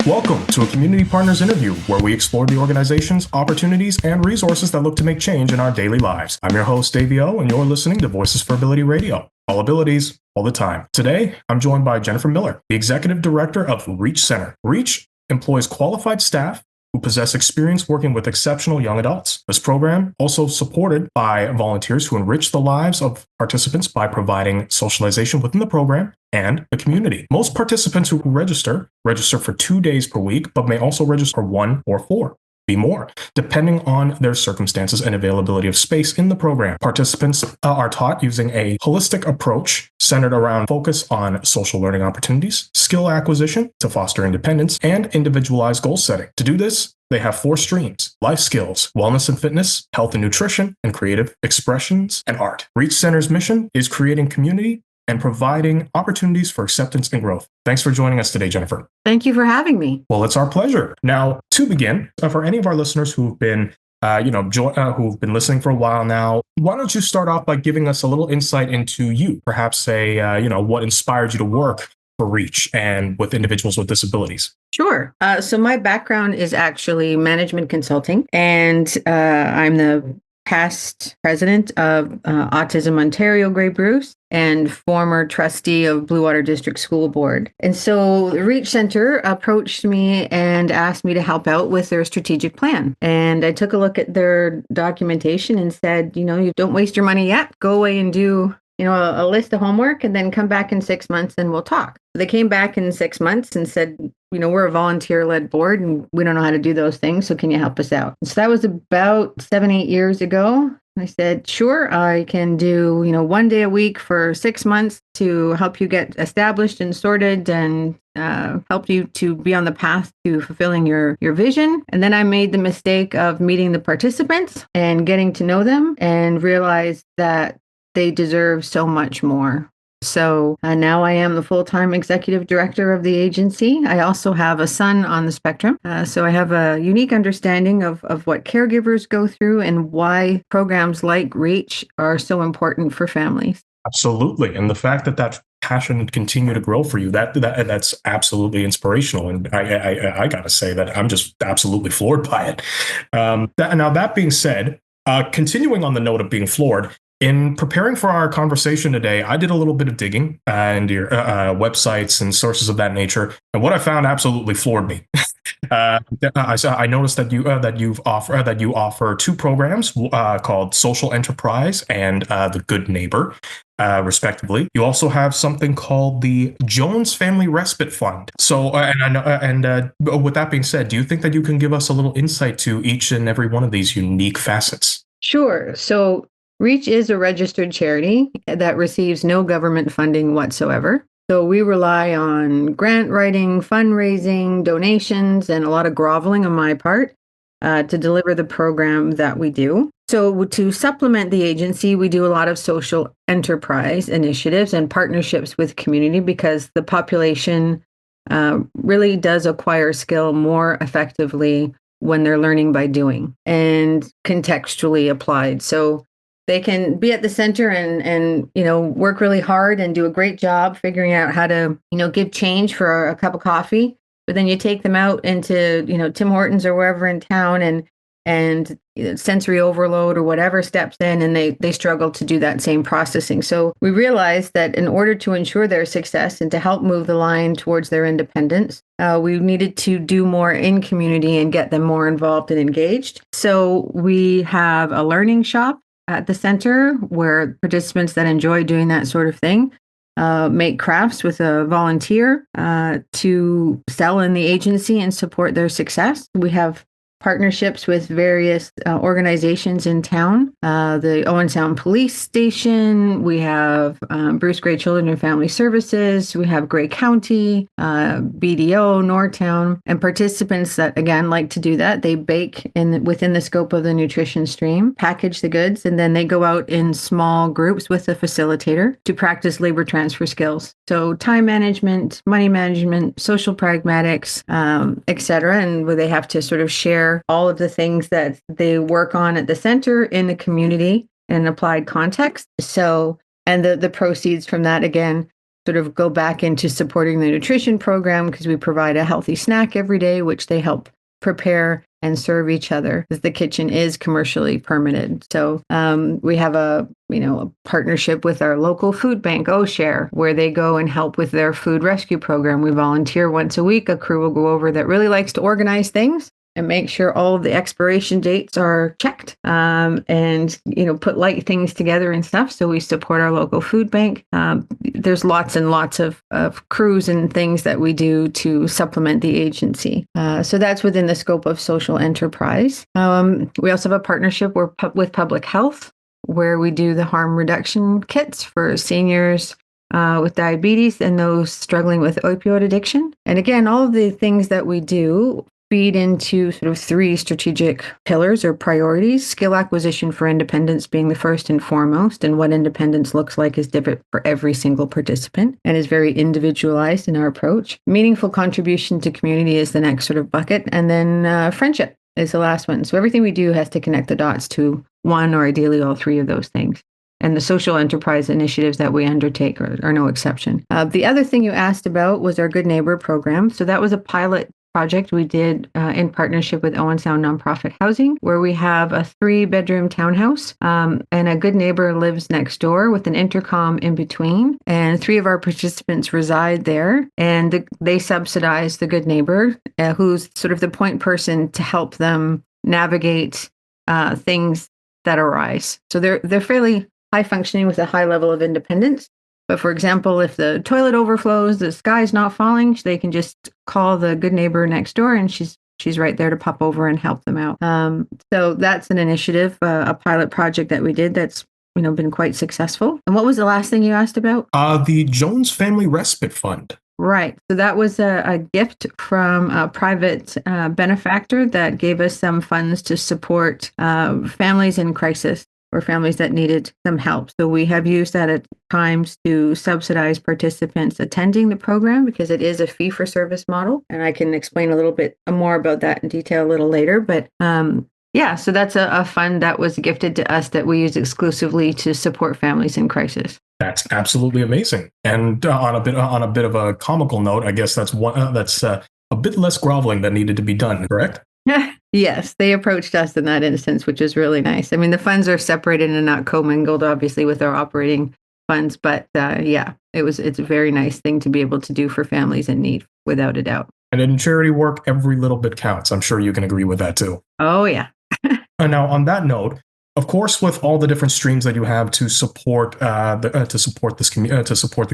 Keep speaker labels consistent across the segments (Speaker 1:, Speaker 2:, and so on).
Speaker 1: Welcome to a Community Partners interview where we explore the organizations, opportunities, and resources that look to make change in our daily lives. I'm your host, Davy, and you're listening to Voices for Ability Radio. All abilities, all the time. Today, I'm joined by Jennifer Miller, the Executive Director of Reach Center. Reach employs qualified staff who possess experience working with exceptional young adults. This program also supported by volunteers who enrich the lives of participants by providing socialization within the program and the community. Most participants who register for 2 days per week, but may also register for 1 or 4. Be more, depending on their circumstances and availability of space in the program. Participants are taught using a holistic approach centered around focus on social learning opportunities, skill acquisition to foster independence, and individualized goal setting. To do this, they have 4 streams: life skills, wellness and fitness, health and nutrition, and creative expressions and art. Reach Center's mission is creating community and providing opportunities for acceptance and growth. Thanks for joining us today, Jennifer.
Speaker 2: Thank you for having me.
Speaker 1: Well, it's our pleasure. Now, to begin, for any of our listeners who've been, who've been listening for a while now, why don't you start off by giving us a little insight into you? Perhaps say, what inspired you to work for Reach and with individuals with disabilities?
Speaker 2: Sure. So my background is actually management consulting, and I'm the past president of Autism Ontario Grey Bruce and former trustee of Blue Water District School Board. And so the Reach Center approached me and asked me to help out with their strategic plan. And I took a look at their documentation and said, you don't waste your money yet. Go away and do a list of homework and then come back in 6 months and we'll talk. They came back in 6 months and said, we're a volunteer-led board and we don't know how to do those things. So can you help us out? So that was about 7-8 years ago. I said, sure, I can do, 1 day a week for 6 months to help you get established and sorted and help you to be on the path to fulfilling your vision. And then I made the mistake of meeting the participants and getting to know them and realized that they deserve so much more. So now I am the full-time executive director of the agency. I also have a son on the spectrum. So I have a unique understanding of what caregivers go through and why programs like Reach are so important for families.
Speaker 1: Absolutely. And the fact that passion continue to grow for you, that's absolutely inspirational. And I got to say that I'm just absolutely floored by it. Now, that being said, continuing on the note of being floored, in preparing for our conversation today, I did a little bit of digging into your websites and sources of that nature, and what I found absolutely floored me. I noticed that you offer 2 programs called Social Enterprise and the Good Neighbor, respectively. You also have something called the Jones Family Respite Fund. So, with that being said, do you think that you can give us a little insight to each and every one of these unique facets?
Speaker 2: Sure. So Reach is a registered charity that receives no government funding whatsoever. So we rely on grant writing, fundraising, donations, and a lot of groveling on my part to deliver the program that we do. So to supplement the agency, we do a lot of social enterprise initiatives and partnerships with community because the population really does acquire skill more effectively when they're learning by doing and contextually applied. So they can be at the center and work really hard and do a great job figuring out how to, give change for a cup of coffee. But then you take them out into, Tim Hortons or wherever in town and sensory overload or whatever steps in and they struggle to do that same processing. So we realized that in order to ensure their success and to help move the line towards their independence, we needed to do more in community and get them more involved and engaged. So we have a learning shop at the center where participants that enjoy doing that sort of thing make crafts with a volunteer to sell in the agency and support their success. We have partnerships with various organizations in town, the Owen Sound Police Station, we have Bruce Grey Children and Family Services, we have Grey County, BDO, Northtown, and participants that, again, like to do that. They bake within the scope of the nutrition stream, package the goods, and then they go out in small groups with a facilitator to practice labor transfer skills. So time management, money management, social pragmatics, et cetera, and where they have to sort of share all of the things that they work on at the center in the community in an applied context. So, and the proceeds from that, again, sort of go back into supporting the nutrition program because we provide a healthy snack every day, which they help prepare and serve each other, as the kitchen is commercially permitted. So we have a partnership with our local food bank, OShare, where they go and help with their food rescue program. We volunteer once a week. A crew will go over that really likes to organize things and make sure all of the expiration dates are checked, and put light things together and stuff. So we support our local food bank. There's lots and lots of crews and things that we do to supplement the agency. So that's within the scope of social enterprise. We also have a partnership with public health, where we do the harm reduction kits for seniors with diabetes and those struggling with opioid addiction. And again, all of the things that we do feed into sort of three strategic pillars or priorities: skill acquisition for independence being the first and foremost. And what independence looks like is different for every single participant and is very individualized in our approach. Meaningful contribution to community is the next sort of bucket. And then friendship is the last one. So everything we do has to connect the dots to one or ideally all three of those things. And the social enterprise initiatives that we undertake are no exception. The other thing you asked about was our Good Neighbor program. So that was a pilot project we did in partnership with Owen Sound Nonprofit Housing, where we have a 3-bedroom townhouse, and a good neighbor lives next door with an intercom in between. And 3 of our participants reside there, and they subsidize the good neighbor, who's sort of the point person to help them navigate things that arise. So they're fairly high functioning with a high level of independence. But for example, if the toilet overflows, the sky's not falling, they can just call the good neighbor next door, and she's right there to pop over and help them out. So that's an initiative, a pilot project that we did that's been quite successful. And what was the last thing you asked about?
Speaker 1: The Jones Family Respite Fund.
Speaker 2: Right. So that was a gift from a private benefactor that gave us some funds to support families in crisis, or families that needed some help. So we have used that at times to subsidize participants attending the program, because it is a fee-for-service model. And I can explain a little bit more about that in detail a little later. But so that's a fund that was gifted to us that we use exclusively to support families in crisis.
Speaker 1: That's absolutely amazing. And on a bit of a comical note, I guess that's a bit less groveling that needed to be done, correct?
Speaker 2: Yes, they approached us in that instance, which is really nice. I mean, the funds are separated and not commingled, obviously, with our operating funds. But it's a very nice thing to be able to do for families in need, without a doubt.
Speaker 1: And in charity work, every little bit counts. I'm sure you can agree with that too.
Speaker 2: Oh, yeah.
Speaker 1: And now, on that note, of course, with all the different streams that you have to support the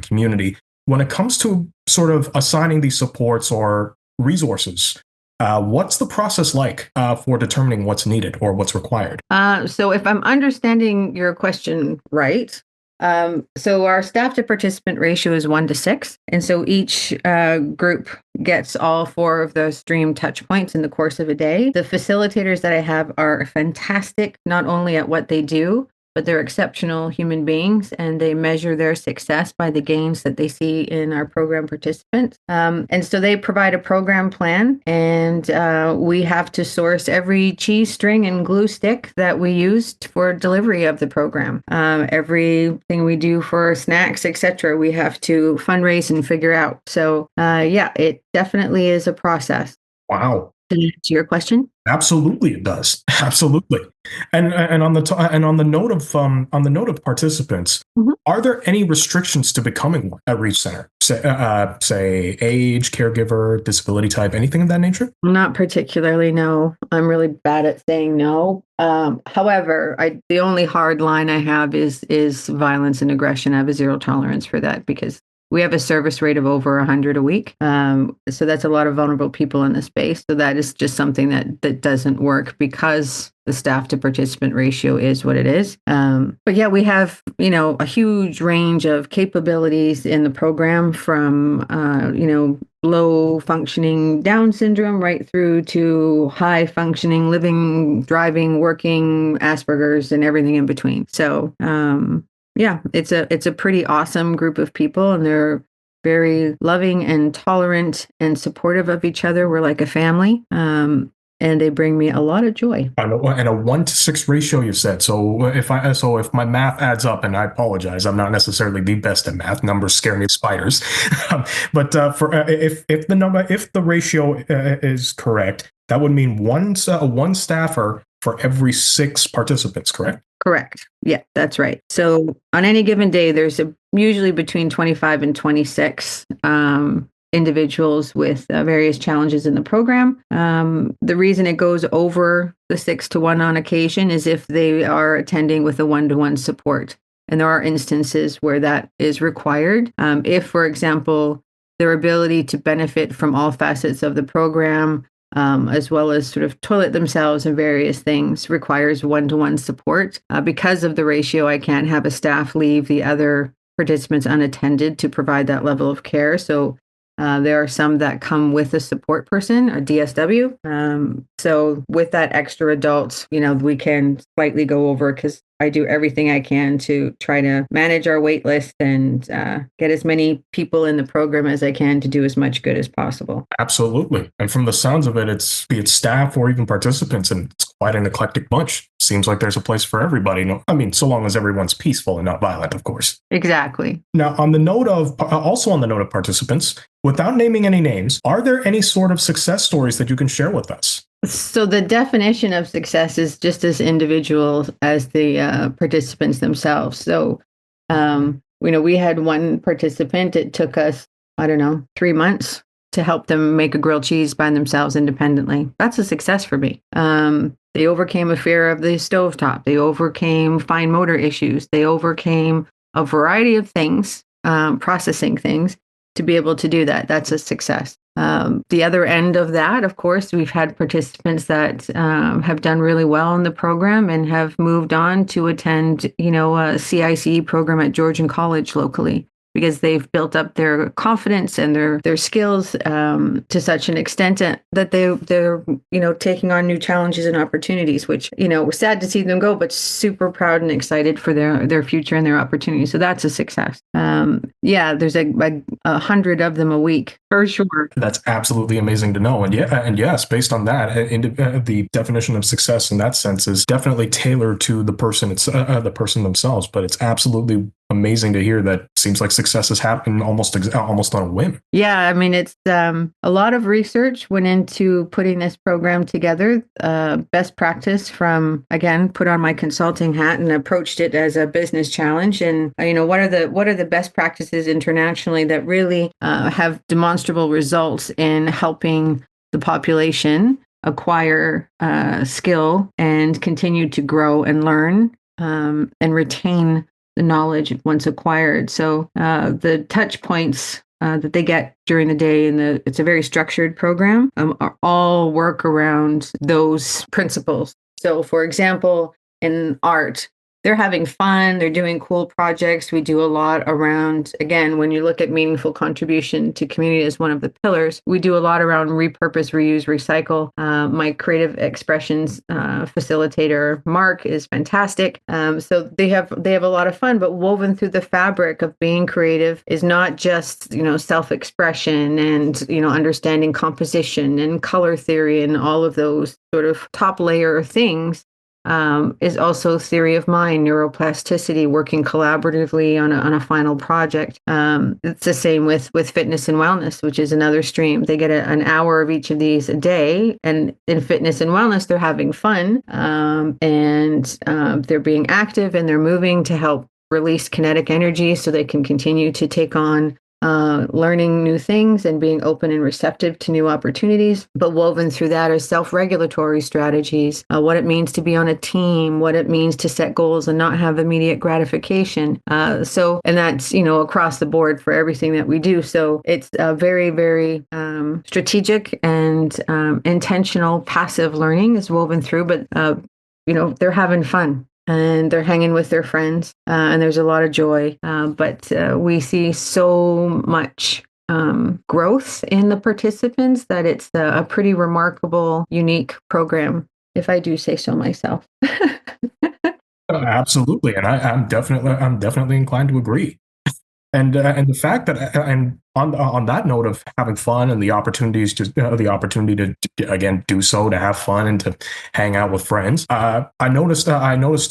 Speaker 1: community, when it comes to sort of assigning these supports or resources, what's the process like for determining what's needed or what's required?
Speaker 2: So if I'm understanding your question right, so our staff to participant ratio is 1-6. And so each group gets all 4 of those stream touch points in the course of a day. The facilitators that I have are fantastic, not only at what they do, but they're exceptional human beings, and they measure their success by the gains that they see in our program participants. And so they provide a program plan, and we have to source every cheese string and glue stick that we used for delivery of the program. Everything we do for snacks, etc., we have to fundraise and figure out. So it definitely is a process.
Speaker 1: Wow.
Speaker 2: Did it answer your question?
Speaker 1: Absolutely, it does. Absolutely. And on the note of participants, mm-hmm. Are there any restrictions to becoming one at Reach Center? Say age, caregiver, disability type, anything of that nature?
Speaker 2: Not particularly, no. I'm really bad at saying no. However, the only hard line I have is violence and aggression. I have a zero tolerance for that, because we have a service rate of over 100 a week. So that's a lot of vulnerable people in the space. So that is just something that doesn't work, because the staff to participant ratio is what it is. But yeah, we have, a huge range of capabilities in the program, from, low functioning Down syndrome right through to high functioning, living, driving, working, Asperger's, and everything in between. So, it's a pretty awesome group of people, and they're very loving and tolerant and supportive of each other. We're like a family. and they bring me a lot of joy.
Speaker 1: And a 1-to-6 ratio, you said. So if my math adds up, and I apologize, I'm not necessarily the best at math. Numbers scare me, spiders. But for if the ratio is correct, that would mean one staffer for every 6 participants. Correct?
Speaker 2: Correct. Yeah, that's right. So on any given day, there's usually between 25 and 26 individuals with various challenges in the program. The reason it goes over the 6-to-1 on occasion is if they are attending with a 1-to-1 support. And there are instances where that is required. If, for example, their ability to benefit from all facets of the program, as well as sort of toilet themselves and various things, requires 1-to-1 support. Because of the ratio, I can't have a staff leave the other participants unattended to provide that level of care. So there are some that come with a support person, a DSW. So with that extra adult, we can slightly go over because I do everything I can to try to manage our wait list and get as many people in the program as I can to do as much good as possible.
Speaker 1: Absolutely. And from the sounds of it, be it staff or even participants, and it's quite an eclectic bunch. Seems like there's a place for everybody. No, I mean, so long as everyone's peaceful and not violent, of course.
Speaker 2: Exactly.
Speaker 1: Now, on the note of participants, without naming any names, are there any sort of success stories that you can share with us?
Speaker 2: So the definition of success is just as individual as the participants themselves. So, we had one participant. It took us, 3 months to help them make a grilled cheese by themselves independently. That's a success for me. They overcame a fear of the stovetop. They overcame fine motor issues. They overcame a variety of things, processing things, to be able to do that. That's a success. The other end of that, of course, we've had participants that have done really well in the program and have moved on to attend, a CICE program at Georgian College locally, because they've built up their confidence and their skills to such an extent that they're taking on new challenges and opportunities, which we're sad to see them go, but super proud and excited for their future and their opportunities. So that's a success. There's a 100 of them a week for sure.
Speaker 1: That's absolutely amazing to know. And yes, based on that, the definition of success in that sense is definitely tailored to the person. It's the person themselves, but it's absolutely amazing to hear that. Seems like success has happened almost on a whim.
Speaker 2: Yeah, I mean, it's a lot of research went into putting this program together. Best practice from, again, put on my consulting hat and approached it as a business challenge. And what are the best practices internationally that really have demonstrable results in helping the population acquire skill and continue to grow and learn and retain the knowledge once acquired. So the touch points that they get during the day, and it's a very structured program, are all work around those principles. So for example, in art, they're having fun, they're doing cool projects. We do a lot around, again, when you look at meaningful contribution to community as one of the pillars, we do a lot around repurpose, reuse, recycle. My creative expressions facilitator, Mark, is fantastic. So they have a lot of fun, but woven through the fabric of being creative is not just, self-expression and, understanding composition and color theory and all of those sort of top layer things. Is also theory of mind, neuroplasticity, working collaboratively on a final project. It's the same with fitness and wellness, which is another stream. They get an hour of each of these a day, and in fitness and wellness, they're having fun and they're being active and they're moving to help release kinetic energy so they can continue to take on learning new things and being open and receptive to new opportunities. But woven through that are self-regulatory strategies, what it means to be on a team, what it means to set goals and not have immediate gratification. And that's, across the board for everything that we do. So it's very, very strategic and intentional passive learning is woven through, but, they're having fun. And they're hanging with their friends, and there's a lot of joy. But we see so much growth in the participants that it's a pretty remarkable, unique program, if I do say so myself.
Speaker 1: Absolutely, and I'm definitely inclined to agree. And the fact that and on that note of having fun and the opportunities to the opportunity to again do so, to have fun and to hang out with friends, I noticed too that I noticed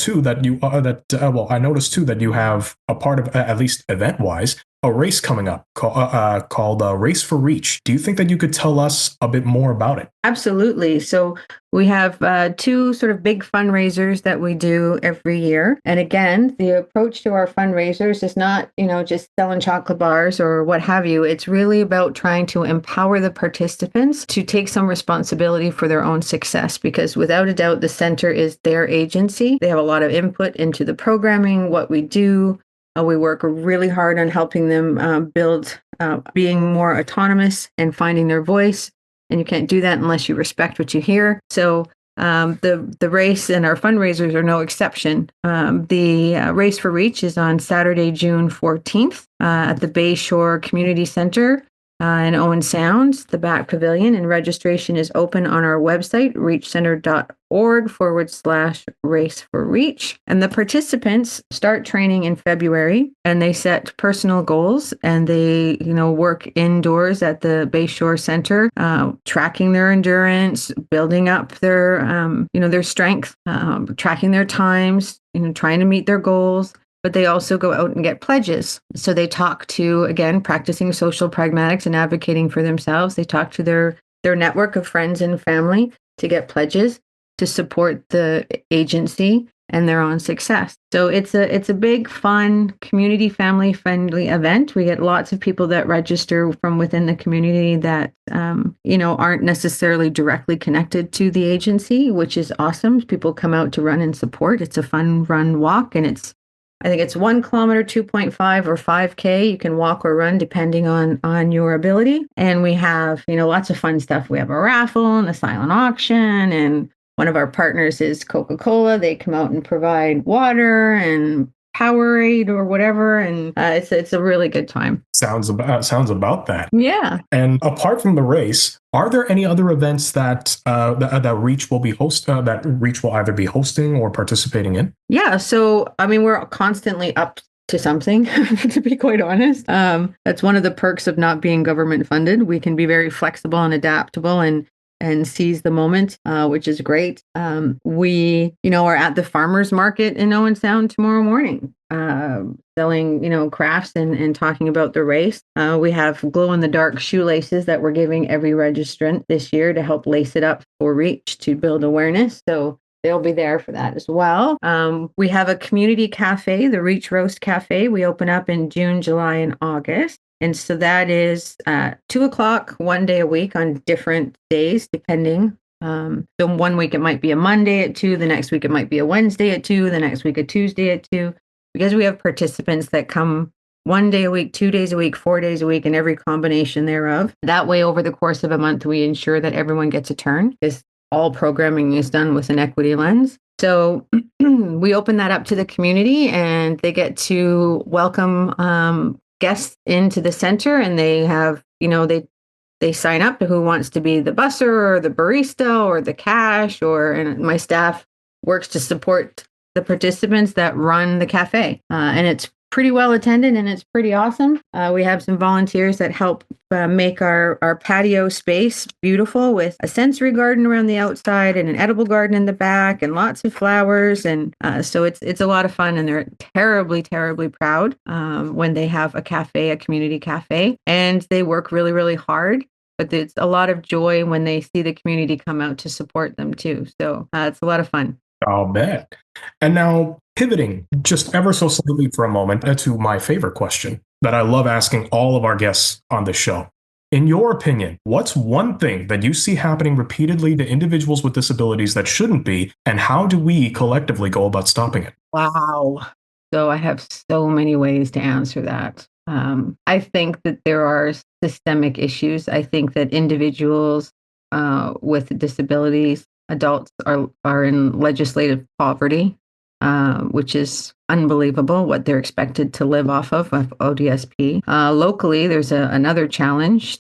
Speaker 1: too that you have a part of, at least event wise, a race coming up called Race for Reach. Do you think that you could tell us a bit more about it?
Speaker 2: Absolutely. So we have two sort of big fundraisers that we do every year. And again, the approach to our fundraisers is not, just selling chocolate bars or what have you. It's really about trying to empower the participants to take some responsibility for their own success, because without a doubt, the center is their agency. They have a lot of input into the programming, what we do. We work really hard on helping them build being more autonomous and finding their voice. And you can't do that unless you respect what you hear. So the race and our fundraisers are no exception. The Race for Reach is on Saturday, June 14th at the Bayshore Community Center in Owen Sound, the back pavilion, and registration is open on our website, reachcenter.org/race for reach. And the participants start training in February, and they set personal goals, and they, work indoors at the Bayshore Center, tracking their endurance, building up their strength, tracking their times, trying to meet their goals. But they also go out and get pledges. So they talk to, again, practicing social pragmatics and advocating for themselves. They talk to their network of friends and family to get pledges to support the agency and their own success. So it's a big, fun, community, family-friendly event. We get lots of people that register from within the community that, aren't necessarily directly connected to the agency, which is awesome. People come out to run and support. It's a fun run walk, and I think it's 1 kilometer, 2.5 or 5K. You can walk or run depending on your ability. And we have, lots of fun stuff. We have a raffle and a silent auction. And one of our partners is Coca-Cola. They come out and provide water and Powerade or whatever. And it's a really good time.
Speaker 1: Sounds about that.
Speaker 2: Yeah.
Speaker 1: And apart from the race, are there any other events that Reach will either be hosting or participating in?
Speaker 2: Yeah. So, we're constantly up to something, to be quite honest. That's one of the perks of not being government funded. We can be very flexible and adaptable and seize the moment, which is great. We, are at the farmers market in Owen Sound tomorrow morning, selling, crafts and talking about the race. We have glow-in-the-dark shoelaces that we're giving every registrant this year to help lace it up for Reach to build awareness. So they'll be there for that as well. We have a community cafe, the Reach Roast Cafe. We open up in June, July, and August. And so that is 2:00, one day a week on different days, depending. So one week it might be a Monday at 2, the next week it might be a Wednesday at 2, the next week a Tuesday at 2, because we have participants that come 1 day a week, 2 days a week, 4 days a week, and every combination thereof. That way, over the course of a month, we ensure that everyone gets a turn, because all programming is done with an equity lens. So we open that up to the community, and they get to welcome guests into the center, and they have, they sign up to who wants to be the busser or the barista or the cash, and my staff works to support the participants that run the cafe. And it's pretty well attended, and it's pretty awesome. We have some volunteers that help make our patio space beautiful, with a sensory garden around the outside and an edible garden in the back and lots of flowers. And so it's a lot of fun, and they're terribly, terribly proud when they have a community cafe, and they work really, really hard. But it's a lot of joy when they see the community come out to support them too. So it's a lot of fun.
Speaker 1: I'll bet. And now, pivoting just ever so slightly for a moment to my favorite question that I love asking all of our guests on this show. In your opinion, what's one thing that you see happening repeatedly to individuals with disabilities that shouldn't be, and how do we collectively go about stopping it?
Speaker 2: Wow. So I have so many ways to answer that. I think that there are systemic issues. I think that individuals with disabilities, adults, are in legislative poverty, which is unbelievable what they're expected to live off of ODSP. Locally, there's another challenge,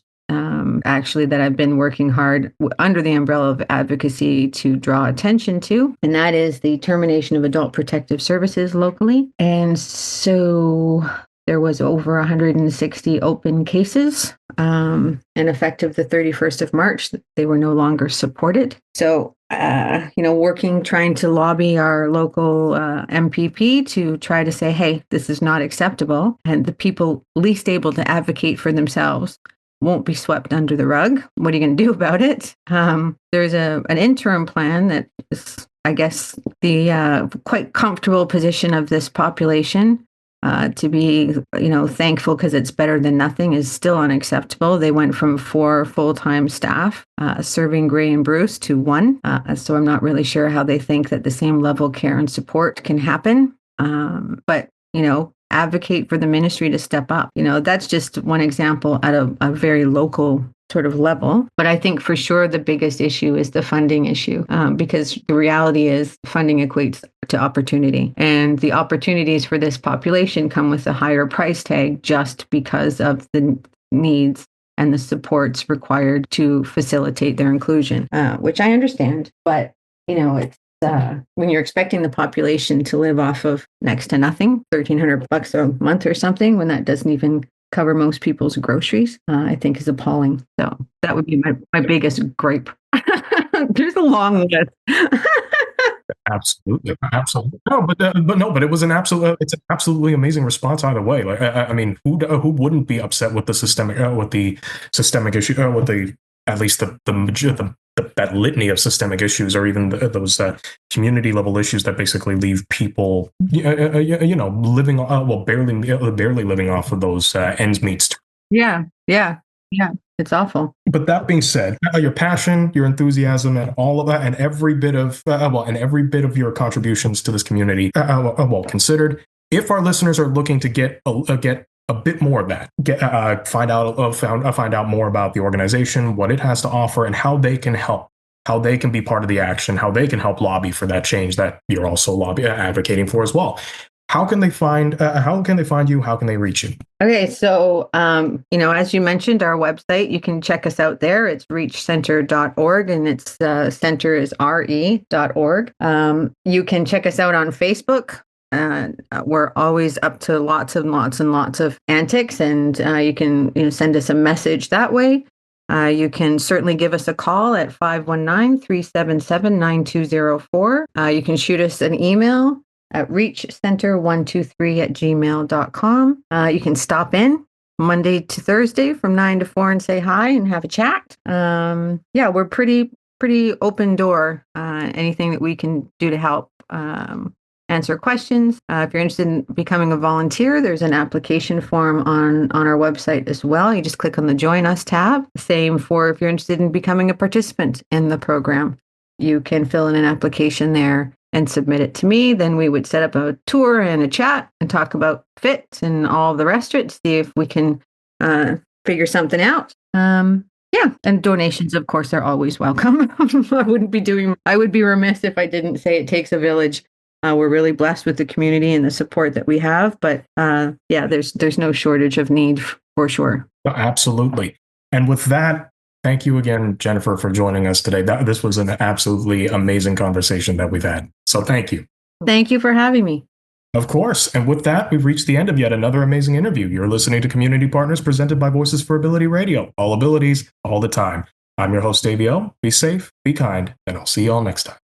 Speaker 2: actually, that I've been working hard under the umbrella of advocacy to draw attention to, and that is the termination of adult protective services locally. And so There was over 160 open cases. And effective the 31st of March, they were no longer supported. So, trying to lobby our local MPP to try to say, hey, this is not acceptable. And the people least able to advocate for themselves won't be swept under the rug. What are you going to do about it? There's an interim plan that is, I guess, the quite comfortable position of this population. To be, thankful because it's better than nothing is still unacceptable. They went from 4 full-time staff serving Gray and Bruce to 1. So I'm not really sure how they think that the same level of care and support can happen. But, advocate for the ministry to step up. That's just one example at a very local sort of level. But I think for sure the biggest issue is the funding issue, because the reality is funding equates to opportunity. And the opportunities for this population come with a higher price tag just because of the needs and the supports required to facilitate their inclusion, which I understand. But, it's when you're expecting the population to live off of next to nothing, $1,300 a month or something, when that doesn't even cover most people's groceries, I think is appalling. So that would be my biggest gripe. There's a long list.
Speaker 1: Absolutely. No, but it was it's an absolutely amazing response either way. Like, I mean, who wouldn't be upset with the systemic issue, with the at least that litany of systemic issues, or even those community level issues that basically leave people, living, barely living off of those ends meets.
Speaker 2: Yeah. It's awful.
Speaker 1: But that being said, your passion, your enthusiasm, and all of that, and every bit of your contributions to this community, considered. If our listeners are looking to get a bit more of that, find out more about the organization, what it has to offer, and how they can help, how they can be part of the action, how they can help lobby for that change that you're also advocating for as well. How can they find you? How can they reach you?
Speaker 2: Okay, so as you mentioned, our website, you can check us out there. It's reachcenter.org, and its center is re.org. You can check us out on Facebook. We're always up to lots and lots and lots of antics, and you can send us a message that way. You can certainly give us a call at 519-377-9204. You can shoot us an email at reachcenter123@gmail.com. You can stop in Monday to Thursday from 9 to 4 and say hi and have a chat. We're pretty open door. Anything that we can do to help answer questions. If you're interested in becoming a volunteer, there's an application form on our website as well. You just click on the Join Us tab. Same for if you're interested in becoming a participant in the program. You can fill in an application there and submit it to me. Then we would set up a tour and a chat and talk about fit and all the rest of it, see if we can figure something out. And donations, of course, are always welcome. I would be remiss if I didn't say it takes a village. We're really blessed with the community and the support that we have, but there's no shortage of need for sure.
Speaker 1: Absolutely. And with that, thank you again, Jennifer, for joining us today. This was an absolutely amazing conversation that we've had. So thank you.
Speaker 2: Thank you for having me.
Speaker 1: Of course. And with that, we've reached the end of yet another amazing interview. You're listening to Community Partners presented by Voices for Ability Radio. All abilities, all the time. I'm your host, Davy O. Be safe, be kind, and I'll see you all next time.